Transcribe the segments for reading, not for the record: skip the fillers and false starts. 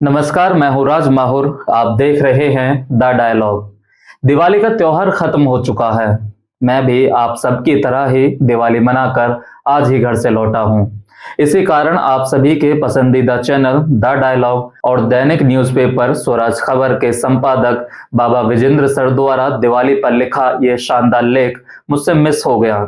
नमस्कार, मैं हूँ राज माहुर। आप देख रहे हैं द डायलॉग। दिवाली का त्योहार खत्म हो चुका है। मैं भी आप सबकी तरह ही दिवाली मनाकर आज ही घर से लौटा हूँ। इसी कारण आप सभी के पसंदीदा चैनल द डायलॉग और दैनिक न्यूज़पेपर स्वराज खबर के संपादक बाबा विजेंद्र सर द्वारा दिवाली पर लिखा यह शानदार लेख मुझसे मिस हो गया,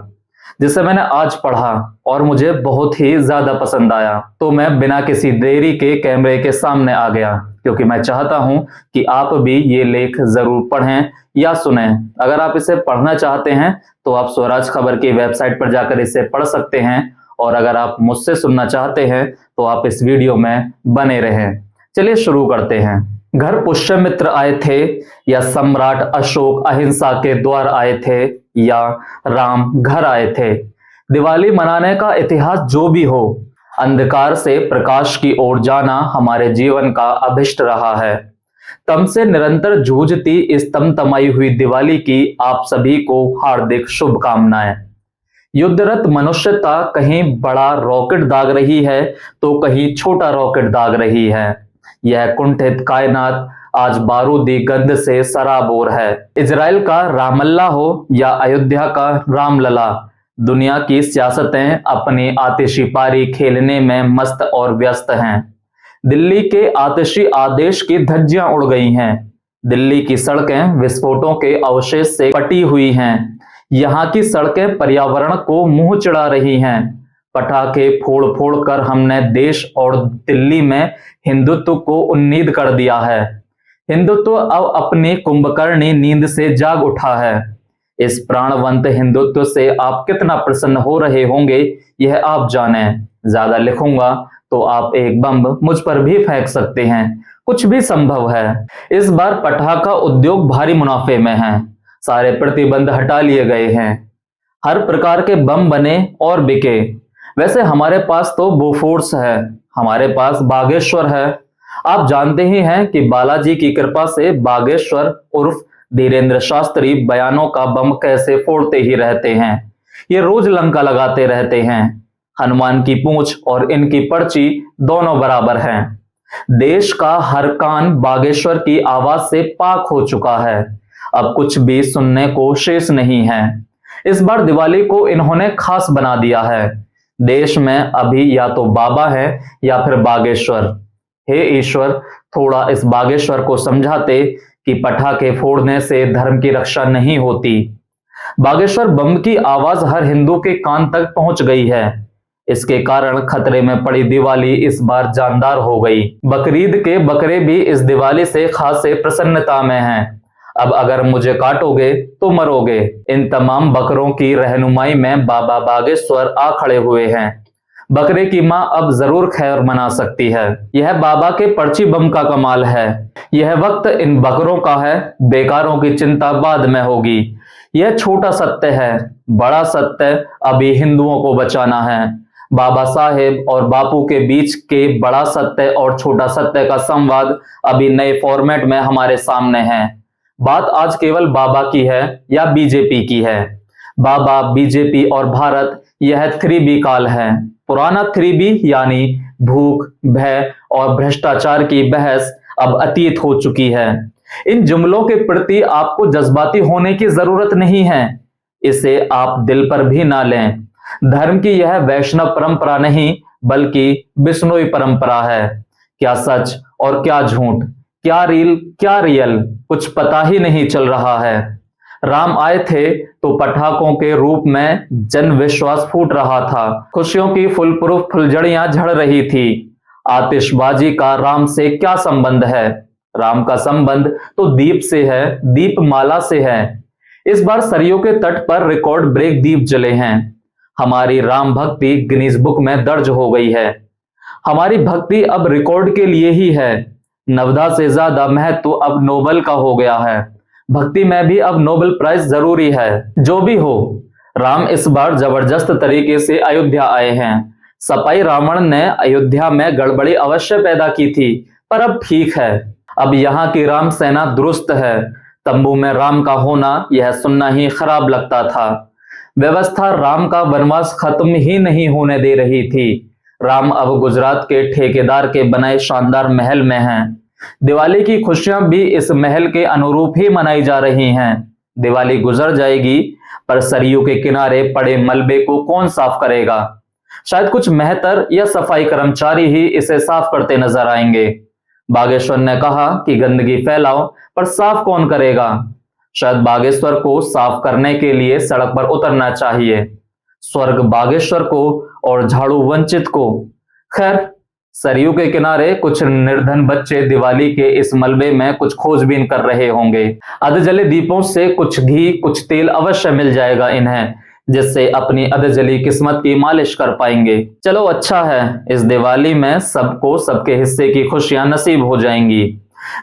जिसे मैंने आज पढ़ा और मुझे बहुत ही ज्यादा पसंद आया। तो मैं बिना किसी देरी के कैमरे के सामने आ गया, क्योंकि मैं चाहता हूं कि आप भी ये लेख जरूर पढ़ें या सुनें। अगर आप इसे पढ़ना चाहते हैं तो आप स्वराज खबर की वेबसाइट पर जाकर इसे पढ़ सकते हैं, और अगर आप मुझसे सुनना चाहते हैं तो आप इस वीडियो में बने रहें। चलिए शुरू करते हैं। घर पुष्यमित्र आए थे या सम्राट अशोक अहिंसा के द्वार आए थे या राम घर आए थे, दिवाली मनाने का इतिहास जो भी हो, अंधकार से प्रकाश की ओर जाना हमारे जीवन का अभिष्ट रहा है। तम से निरंतर जूझती इस तमतमाई हुई दिवाली की आप सभी को हार्दिक शुभकामनाएं। युद्धरत मनुष्यता कहीं बड़ा रॉकेट दाग रही है तो कहीं छोटा रॉकेट दाग रही है। यह कुंठित कायनात आज बारूदी गंध से सराबोर है। इजराइल का रामल्ला हो या अयोध्या का रामलला, दुनिया की सियासतें अपनी आतिशी पारी खेलने में मस्त और व्यस्त हैं। दिल्ली के आतिशी आदेश की धज्जियां उड़ गई हैं। दिल्ली की सड़कें विस्फोटों के अवशेष से पटी हुई हैं। यहाँ की सड़कें पर्यावरण को मुंह चिढ़ा रही हैं। पटाखे फोड़ फोड़ कर हमने देश और दिल्ली में हिंदुत्व को उन्नीद कर दिया है। हिंदुत्व अब अपनी कुंभकर्णी नींद से जाग उठा है। इस प्राणवंत हिंदुत्व से आप कितना प्रसन्न हो रहे होंगे, यह आप जाने। ज्यादा लिखूंगा तो आप एक बम मुझ पर भी फेंक सकते हैं। कुछ भी संभव है। इस बार पटाखा उद्योग भारी मुनाफे में है। सारे प्रतिबंध हटा लिए गए हैं। हर प्रकार के बम बने और बिके। वैसे हमारे पास तो बोफोर्स है, हमारे पास बागेश्वर है। आप जानते ही हैं कि बालाजी की कृपा से बागेश्वर उर्फ धीरेन्द्र शास्त्री बयानों का बम कैसे फोड़ते ही रहते हैं। ये रोज लंका लगाते रहते हैं। हनुमान की पूंछ और इनकी पर्ची दोनों बराबर हैं। देश का हर कान बागेश्वर की आवाज से पाक हो चुका है। अब कुछ भी सुनने को शेष नहीं है। इस बार दिवाली को इन्होंने खास बना दिया है। देश में अभी या तो बाबा है या फिर बागेश्वर। हे ईश्वर, थोड़ा इस बागेश्वर को समझाते कि पटाखे फोड़ने से धर्म की रक्षा नहीं होती। बागेश्वर बम की आवाज हर हिंदू के कान तक पहुंच गई है। इसके कारण खतरे में पड़ी दिवाली इस बार जानदार हो गई। बकरीद के बकरे भी इस दिवाली से खासे प्रसन्नता में हैं। अब अगर मुझे काटोगे तो मरोगे। इन तमाम बकरों की रहनुमाई में बाबा बागेश्वर आ खड़े हुए हैं। बकरे की मां अब जरूर खैर मना सकती है। यह बाबा के पर्ची बम का कमाल है। यह वक्त इन बकरों का है। बेकारों की चिंता बाद में होगी। यह छोटा सत्य है। बड़ा सत्य अभी हिंदुओं को बचाना है। बाबा साहेब और बापू के बीच के बड़ा सत्य और छोटा सत्य का संवाद अभी नए फॉर्मेट में हमारे सामने है। बात आज केवल बाबा की है या बीजेपी की है। बाबा, बीजेपी और भारत, यह 3B काल है। पुराना 3B यानी भूख, भय और भ्रष्टाचार की बहस अब अतीत हो चुकी है। इन जुमलों के प्रति आपको जज्बाती होने की जरूरत नहीं है। इसे आप दिल पर भी ना लें। धर्म की यह वैष्णव परंपरा नहीं बल्कि बिश्नोई परंपरा है। क्या सच और क्या झूठ, क्या रील क्या रियल, कुछ पता ही नहीं चल रहा है। राम आए थे तो पटाखों के रूप में जन विश्वास फूट रहा था। खुशियों की फुलप्रूफ फुलझड़ियां झड़ रही थी। आतिशबाजी का राम से क्या संबंध है? राम का संबंध तो दीप से है, दीपमाला से है। इस बार सरयू के तट पर रिकॉर्ड ब्रेक दीप जले हैं। हमारी राम भक्ति गिनीज बुक में दर्ज हो गई है। हमारी भक्ति अब रिकॉर्ड के लिए ही है। नवदा से ज्यादा महत्व अब नोबल का हो गया है। भक्ति में भी अब नोबेल प्राइज जरूरी है। जो भी हो, राम इस बार जबरदस्त तरीके से अयोध्या आए हैं। सपाई रावण ने अयोध्या में गड़बड़ी अवश्य पैदा की थी, पर अब ठीक है। अब यहाँ की राम सेना दुरुस्त है। तंबू में राम का होना यह सुनना ही खराब लगता था। व्यवस्था राम का वनवास खत्म ही नहीं होने दे रही थी। राम अब गुजरात के ठेकेदार के बनाए शानदार महल में हैं। दिवाली की खुशियां भी इस महल के अनुरूप ही मनाई जा रही हैं। दिवाली गुजर जाएगी, पर सरयू के किनारे पड़े मलबे को कौन साफ करेगा? शायद कुछ मेहतर या सफाई कर्मचारी ही इसे साफ करते नजर आएंगे। बागेश्वर ने कहा कि गंदगी फैलाओ, पर साफ कौन करेगा? शायद बागेश्वर को साफ करने के लिए सड़क पर उतरना चाहिए। स्वर्ग बागेश्वर को और झाड़ू वंचित को। खैर, सरयू के किनारे कुछ निर्धन बच्चे दिवाली के इस मलबे में कुछ खोजबीन कर रहे होंगे। अधजले दीपों से कुछ घी कुछ तेल अवश्य मिल जाएगा इन्हें, जिससे अपनी अधजली किस्मत की मालिश कर पाएंगे। चलो अच्छा है, इस दिवाली में सबको सबके हिस्से की खुशियां नसीब हो जाएंगी।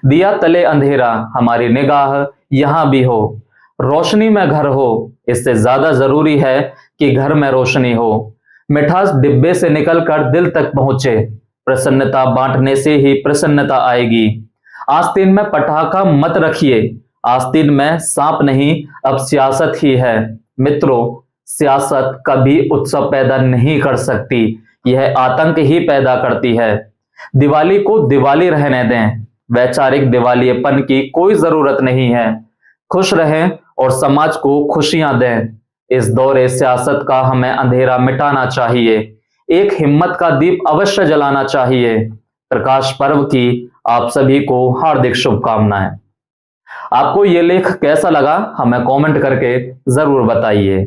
दिया तले अंधेरा, हमारी निगाह यहां भी हो। रोशनी में घर हो, इससे ज्यादा जरूरी है कि घर में रोशनी हो। मिठास डिब्बे से निकलकर दिल तक पहुंचे। प्रसन्नता बांटने से ही प्रसन्नता आएगी। आस्तीन में पटाखा मत रखिए, आस्तीन में सांप नहीं, अब सियासत ही है। मित्रों, सियासत कभी उत्सव पैदा नहीं कर सकती, यह आतंक ही पैदा करती है। दिवाली को दिवाली रहने दें, वैचारिक दिवालियेपन की कोई जरूरत नहीं है। खुश रहें और समाज को खुशियां दें। इस दौरे सियासत का हमें अंधेरा मिटाना चाहिए, एक हिम्मत का दीप अवश्य जलाना चाहिए। प्रकाश पर्व की आप सभी को हार्दिक शुभकामनाएं। आपको ये लेख कैसा लगा, हमें कमेंट करके जरूर बताइए।